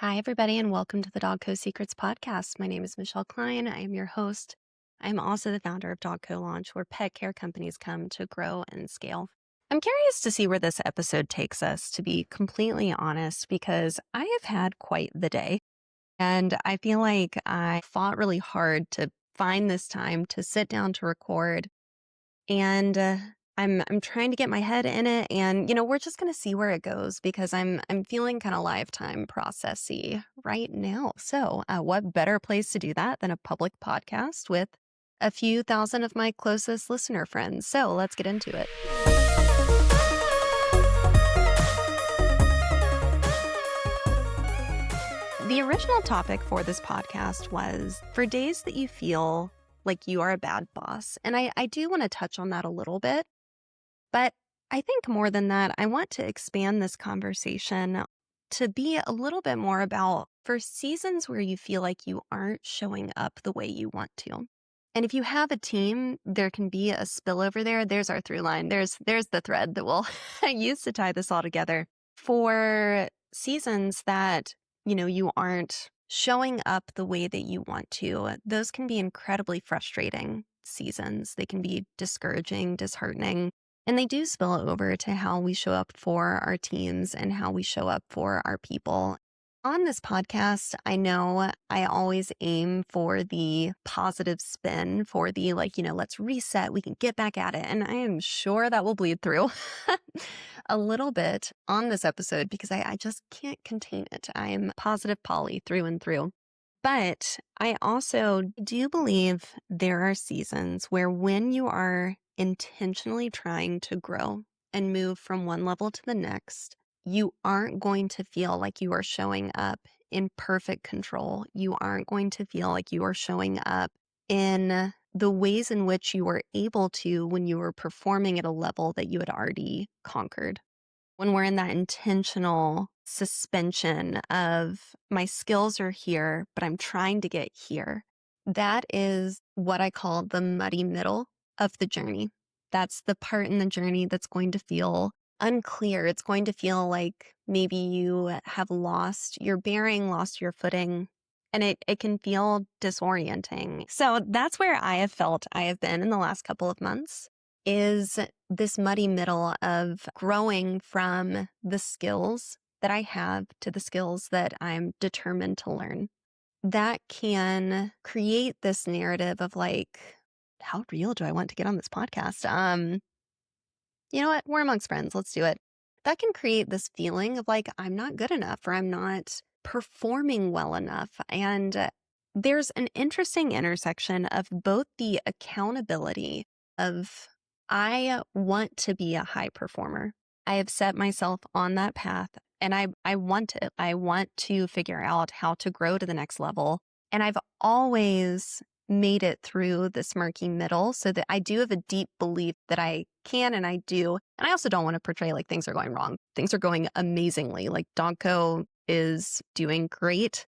Hi, everybody, and welcome to the Dog Co Secrets podcast. My name is Michelle Kline. I am your host. I am also the founder of Dog Co Launch, where pet care companies come to grow and scale. I'm curious to see where this episode takes us, to be completely honest, because I have had quite the day. And I feel like I fought really hard to find this time to sit down to record. And I'm trying to get my head in it, and we're just gonna see where it goes because I'm feeling kind of lifetime processy right now. So, what better place to do that than a public podcast with a few thousand of my closest listener friends? So let's get into it. The original topic for this podcast was for days that you feel like you are a bad boss, and I do want to touch on that a little bit. But I think more than that, I want to expand this conversation to be a little bit more about for seasons where you feel like you aren't showing up the way you want to. And if you have a team, there can be a spillover there. There's our through line. There's the thread that we'll use to tie this all together. For seasons that, you aren't showing up the way that you want to, those can be incredibly frustrating seasons. They can be discouraging, disheartening. And they do spill over to how we show up for our teams and how we show up for our people. On this podcast, I know I always aim for the positive spin, for the let's reset, we can get back at it. And I am sure that will bleed through a little bit on this episode because I just can't contain it. I am positive Polly through and through. But I also do believe there are seasons where when you are intentionally trying to grow and move from one level to the next, you aren't going to feel like you are showing up in perfect control. You aren't going to feel like you are showing up in the ways in which you were able to when you were performing at a level that you had already conquered. When we're in that intentional suspension of my skills are here, but I'm trying to get here, that is what I call the muddy middle of the journey. That's the part in the journey that's going to feel unclear. It's going to feel like maybe you have lost your bearing, lost your footing, and it can feel disorienting. So that's where I have felt I have been in the last couple of months, is this muddy middle of growing from the skills that I have to the skills that I'm determined to learn. That can create this narrative of like, how real do I want to get on this podcast? You know what? We're amongst friends. Let's do it. That can create this feeling of like, I'm not good enough or I'm not performing well enough. And there's an interesting intersection of both the accountability of I want to be a high performer. I have set myself on that path and I want it. I want to figure out how to grow to the next level. And I've always made it through this murky middle so that I do have a deep belief that I can and I do. And I also don't want to portray like things are going wrong. Things are going amazingly. Like Dogco is doing great.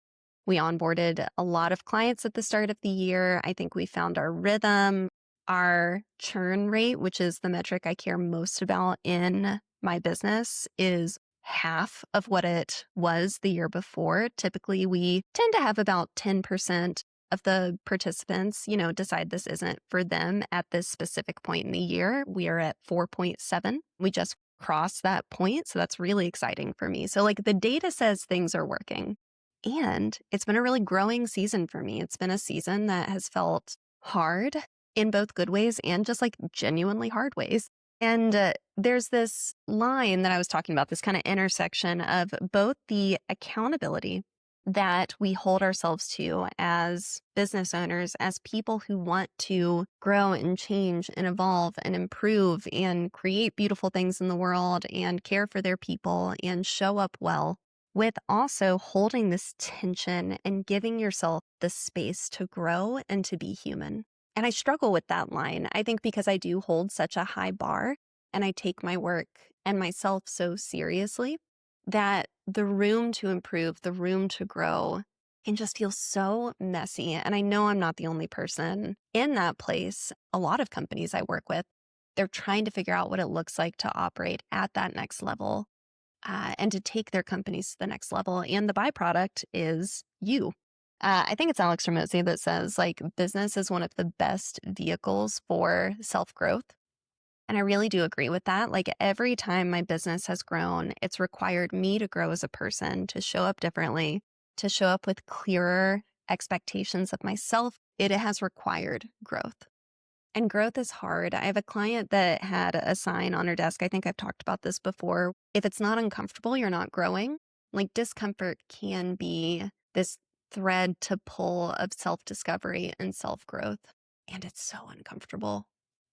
We onboarded a lot of clients at the start of the year. I think we found our rhythm. Our churn rate, which is the metric I care most about in my business, is half of what it was the year before. Typically, we tend to have about 10% of the participants, decide this isn't for them at this specific point in the year. We are at 4.7. We just crossed that point. So that's really exciting for me. So like the data says things are working. And it's been a really growing season for me. It's been a season that has felt hard in both good ways and just like genuinely hard ways. And there's this line that I was talking about, this kind of intersection of both the accountability that we hold ourselves to as business owners, as people who want to grow and change and evolve and improve and create beautiful things in the world and care for their people and show up well, with also holding this tension and giving yourself the space to grow and to be human. And I struggle with that line, I think, because I do hold such a high bar and I take my work and myself so seriously that the room to improve, the room to grow can just feel so messy. And I know I'm not the only person in that place. A lot of companies I work with, they're trying to figure out what it looks like to operate at that next level. and to take their companies to the next level. And the byproduct is you. I think it's Alex Ramosi that says, like, business is one of the best vehicles for self-growth. And I really do agree with that. Like, every time my business has grown, it's required me to grow as a person, to show up differently, to show up with clearer expectations of myself. It has required growth. And growth is hard. I have a client that had a sign on her desk. I think I've talked about this before. If it's not uncomfortable, you're not growing. Like, discomfort can be this thread to pull of self-discovery and self-growth. And it's so uncomfortable.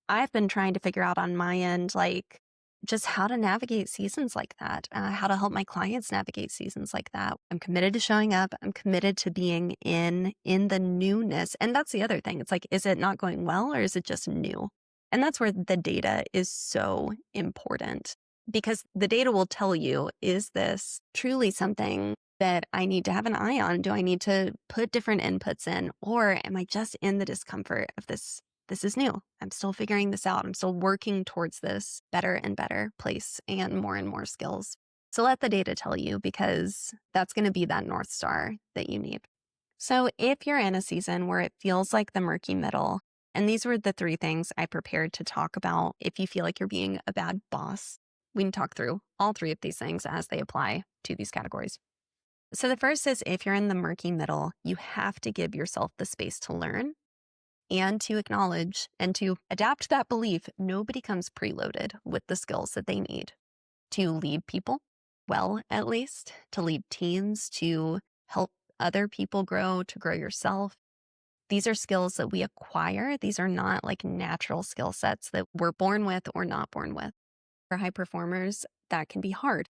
I've been trying to figure out on my end, like, just how to navigate seasons like that, how to help my clients navigate seasons like that. I'm committed to showing up. I'm committed to being in the newness. And that's the other thing. It's like, is it not going well or is it just new? And that's where the data is so important, because the data will tell you, is this truly something that I need to have an eye on? Do I need to put different inputs in, or am I just in the discomfort of this? This is new. I'm still figuring this out. I'm still working towards this better and better place and more skills. So let the data tell you, because that's going to be that North Star that you need. So if you're in a season where it feels like the murky middle, and these were the 3 things I prepared to talk about, if you feel like you're being a bad boss, we can talk through all 3 of these things as they apply to these categories. So the first is, if you're in the murky middle, you have to give yourself the space to learn and to acknowledge and to adapt that belief. Nobody comes preloaded with the skills that they need to lead people well, at least, to lead teams, to help other people grow, to grow yourself. These are skills that we acquire. These are not like natural skill sets that we're born with or not born with. For high performers, that can be hard.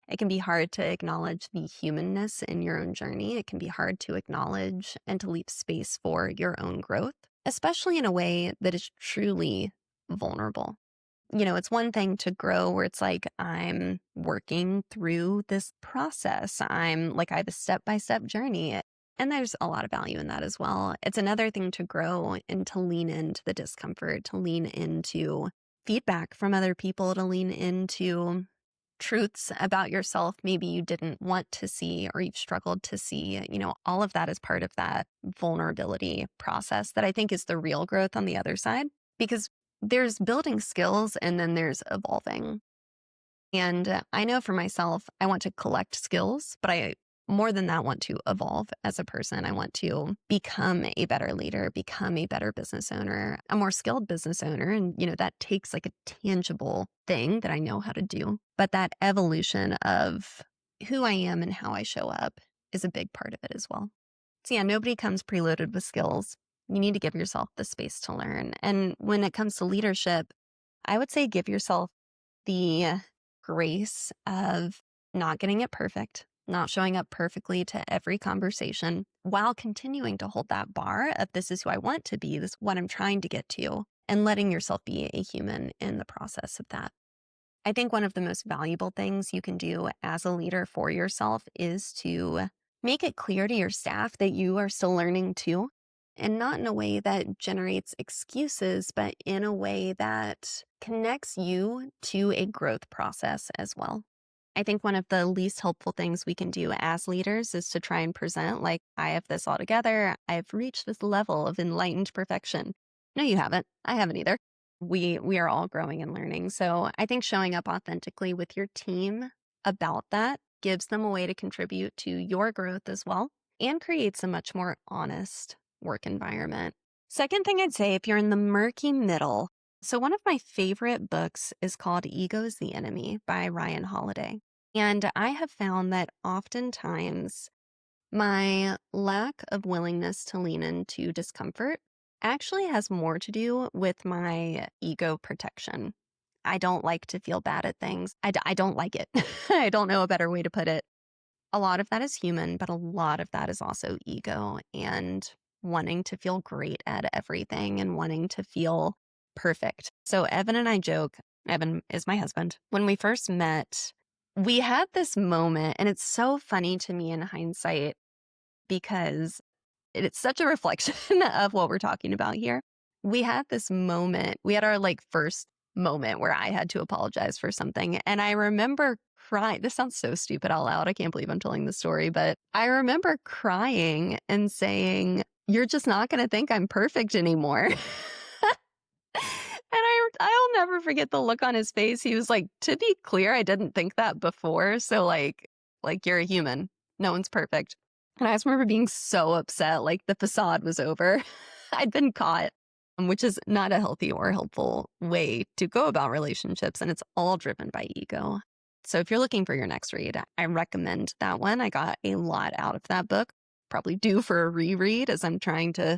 It can be hard to acknowledge the humanness in your own journey. It can be hard to acknowledge and to leave space for your own growth, especially in a way that is truly vulnerable. You know, it's one thing to grow where it's like, I'm working through this process. I have a step-by-step journey. And there's a lot of value in that as well. It's another thing to grow and to lean into the discomfort, to lean into feedback from other people, to lean into truths about yourself maybe you didn't want to see or you've struggled to see. You know, all of that is part of that vulnerability process that I think is the real growth on the other side, because there's building skills and then there's evolving. And I know for myself, I want to collect skills, but I more than that want to evolve as a person. I want to become a better leader, become a better business owner, a more skilled business owner. And, you know, that takes like a tangible thing that I know how to do. But that evolution of who I am and how I show up is a big part of it as well. So yeah, nobody comes preloaded with skills. You need to give yourself the space to learn. And when it comes to leadership, I would say give yourself the grace of not getting it perfect, not showing up perfectly to every conversation, while continuing to hold that bar of, this is who I want to be, this is what I'm trying to get to, and letting yourself be a human in the process of that. I think one of the most valuable things you can do as a leader for yourself is to make it clear to your staff that you are still learning too, and not in a way that generates excuses, but in a way that connects you to a growth process as well. I think one of the least helpful things we can do as leaders is to try and present like, I have this all together. I've reached this level of enlightened perfection. No, you haven't. I haven't either. We are all growing and learning. So I think showing up authentically with your team about that gives them a way to contribute to your growth as well, and creates a much more honest work environment. Second thing I'd say, if you're in the murky middle, so one of my favorite books is called Ego's the Enemy by Ryan Holiday. And I have found that oftentimes my lack of willingness to lean into discomfort actually has more to do with my ego protection. I don't like to feel bad at things. I don't like it. I don't know a better way to put it. A lot of that is human, but a lot of that is also ego and wanting to feel great at everything and wanting to feel perfect. So Evan and I joke, Evan is my husband. When we first met, we had this moment, and it's so funny to me in hindsight because it's such a reflection of what we're talking about here. We had this moment. We had our first moment where I had to apologize for something. And I remember crying. This sounds so stupid out loud. I can't believe I'm telling this story, but I remember crying and saying, "You're just not going to think I'm perfect anymore." And I'll never forget the look on his face. He was like, "To be clear, I didn't think that before. So like you're a human. No one's perfect." And I just remember being so upset, like the facade was over. I'd been caught, which is not a healthy or helpful way to go about relationships. And it's all driven by ego. So if you're looking for your next read, I recommend that one. I got a lot out of that book, probably due for a reread as I'm trying to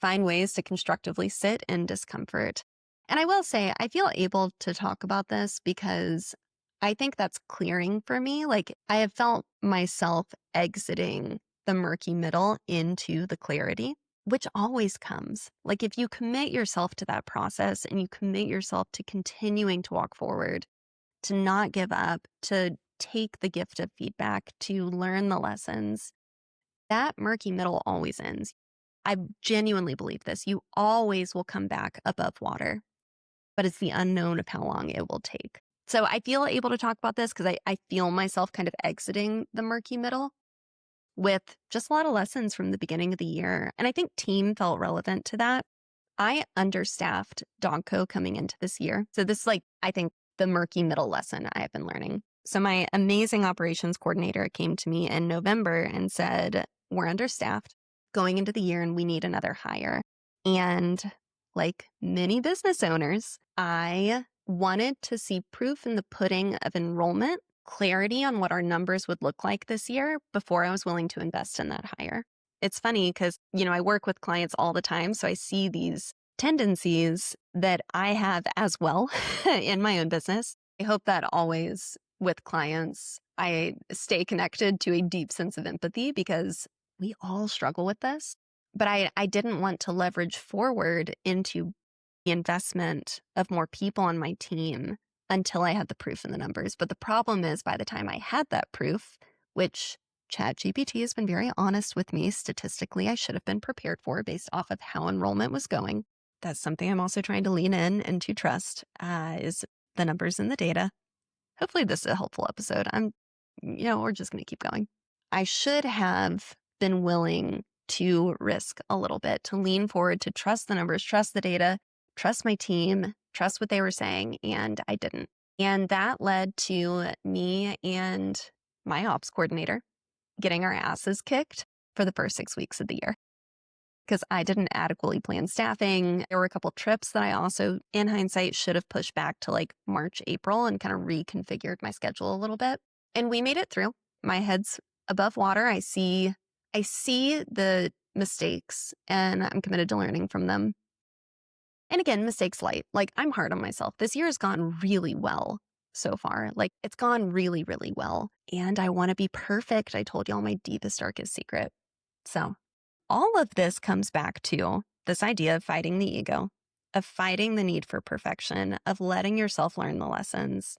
find ways to constructively sit in discomfort. And I will say, I feel able to talk about this because I think that's clearing for me. Like I have felt myself exiting the murky middle into the clarity, which always comes. Like if you commit yourself to that process and you commit yourself to continuing to walk forward, to not give up, to take the gift of feedback, to learn the lessons, that murky middle always ends. I genuinely believe this. You always will come back above water, but it's the unknown of how long it will take. So I feel able to talk about this because I feel myself kind of exiting the murky middle with just a lot of lessons from the beginning of the year. And I think team felt relevant to that. I understaffed Dogco coming into this year. So this is like, I think the murky middle lesson I have been learning. So my amazing operations coordinator came to me in November and said, "We're understaffed going into the year and we need another hire." And like many business owners, I wanted to see proof in the pudding of enrollment, clarity on what our numbers would look like this year before I was willing to invest in that hire. It's funny because, I work with clients all the time. So I see these tendencies that I have as well in my own business. I hope that always with clients, I stay connected to a deep sense of empathy because we all struggle with this. But I didn't want to leverage forward into the investment of more people on my team until I had the proof in the numbers. But the problem is by the time I had that proof, which ChatGPT has been very honest with me statistically, I should have been prepared for based off of how enrollment was going. That's something I'm also trying to lean in and to trust is the numbers and the data. Hopefully this is a helpful episode. We're just going to keep going. I should have been willing to risk a little bit, to lean forward, to trust the numbers, trust the data, trust my team, trust what they were saying, and I didn't. And that led to me and my ops coordinator getting our asses kicked for the first 6 weeks of the year because I didn't adequately plan staffing. There were a couple trips that I also, in hindsight, should have pushed back to like March, April and kind of reconfigured my schedule a little bit. And we made it through. My head's above water. I see the mistakes and I'm committed to learning from them. And again, mistakes light. Like I'm hard on myself. This year has gone really well so far. Like it's gone really, really well. And I want to be perfect. I told y'all my deepest, darkest secret. So all of this comes back to this idea of fighting the ego, of fighting the need for perfection, of letting yourself learn the lessons.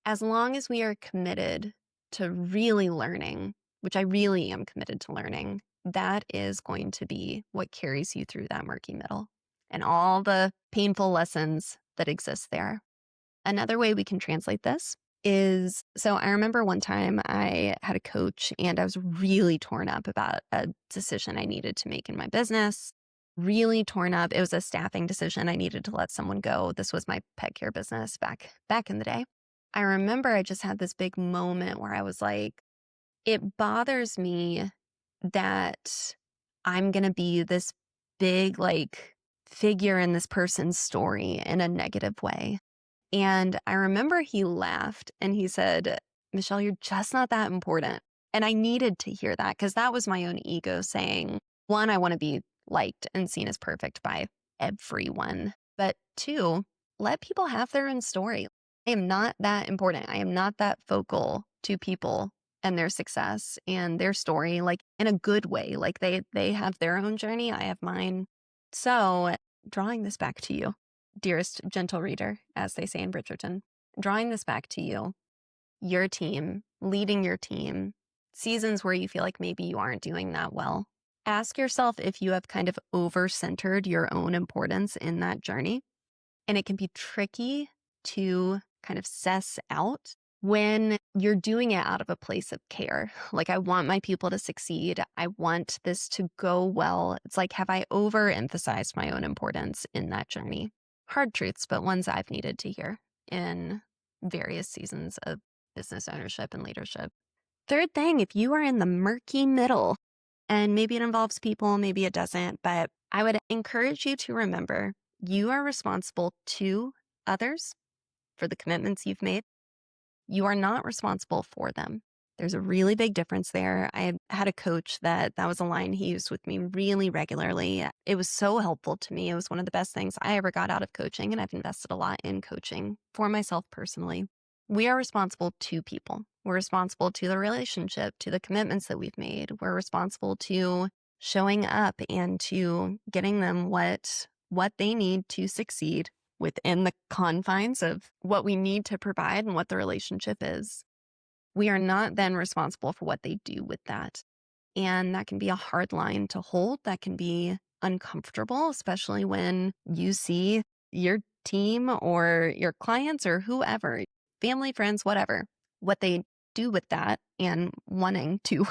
As long as we are committed to really learning, which I really am committed to learning, that is going to be what carries you through that murky middle and all the painful lessons that exist there. Another way we can translate this is, so I remember one time I had a coach and I was really torn up about a decision I needed to make in my business, really torn up. It was a staffing decision. I needed to let someone go. This was my pet care business back in the day. I remember I just had this big moment where I was like, it bothers me that I'm going to be this big like figure in this person's story in a negative way. And I remember he laughed and he said, "Michelle, you're just not that important." And I needed to hear that because that was my own ego saying, one, I want to be liked and seen as perfect by everyone. But two, let people have their own story. I am not that important. I am not that focal to people and their success and their story, like in a good way. Like they have their own journey. I have mine. So drawing this back to you, dearest gentle reader, as they say in Bridgerton, drawing this back to you, your team, leading your team, seasons where you feel like maybe you aren't doing that well. Ask yourself if you have kind of over-centered your own importance in that journey. And it can be tricky to kind of suss out when you're doing it out of a place of care. Like, I want my people to succeed. I want this to go well. It's like, have I overemphasized my own importance in that journey? Hard truths, but ones I've needed to hear in various seasons of business ownership and leadership. Third thing, if you are in the murky middle, and maybe it involves people, maybe it doesn't, but I would encourage you to remember you are responsible to others for the commitments you've made. You are not responsible for them. There's a really big difference there. I had a coach that was a line he used with me really regularly. It was so helpful to me. It was one of the best things I ever got out of coaching, and I've invested a lot in coaching for myself personally. We are responsible to people. We're responsible to the relationship, to the commitments that we've made. We're responsible to showing up and to getting them what they need to succeed within the confines of what we need to provide and what the relationship is. We are not then responsible for what they do with that. And that can be a hard line to hold. That can be uncomfortable, especially when you see your team or your clients or whoever, family, friends, whatever, what they do with that and wanting to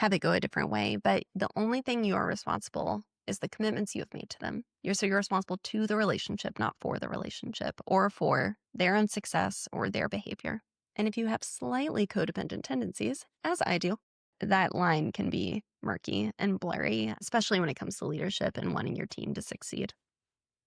have it go a different way. But the only thing you are responsible is the commitments you have made to them. You're responsible to the relationship, not for the relationship or for their own success or their behavior. And if you have slightly codependent tendencies, as I do, that line can be murky and blurry, especially when it comes to leadership and wanting your team to succeed.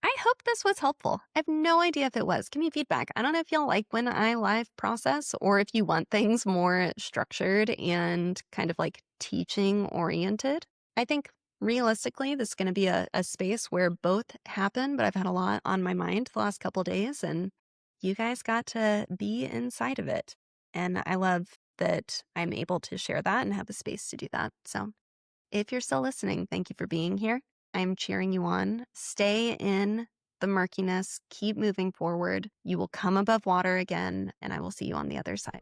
I hope this was helpful. I have no idea if it was. Give me feedback. I don't know if y'all like when I live process or if you want things more structured and kind of like teaching oriented. I think realistically, this is going to be a space where both happen, but I've had a lot on my mind the last couple of days and you guys got to be inside of it. And I love that I'm able to share that and have the space to do that. So if you're still listening, thank you for being here. I'm cheering you on. Stay in the murkiness. Keep moving forward. You will come above water again, and I will see you on the other side.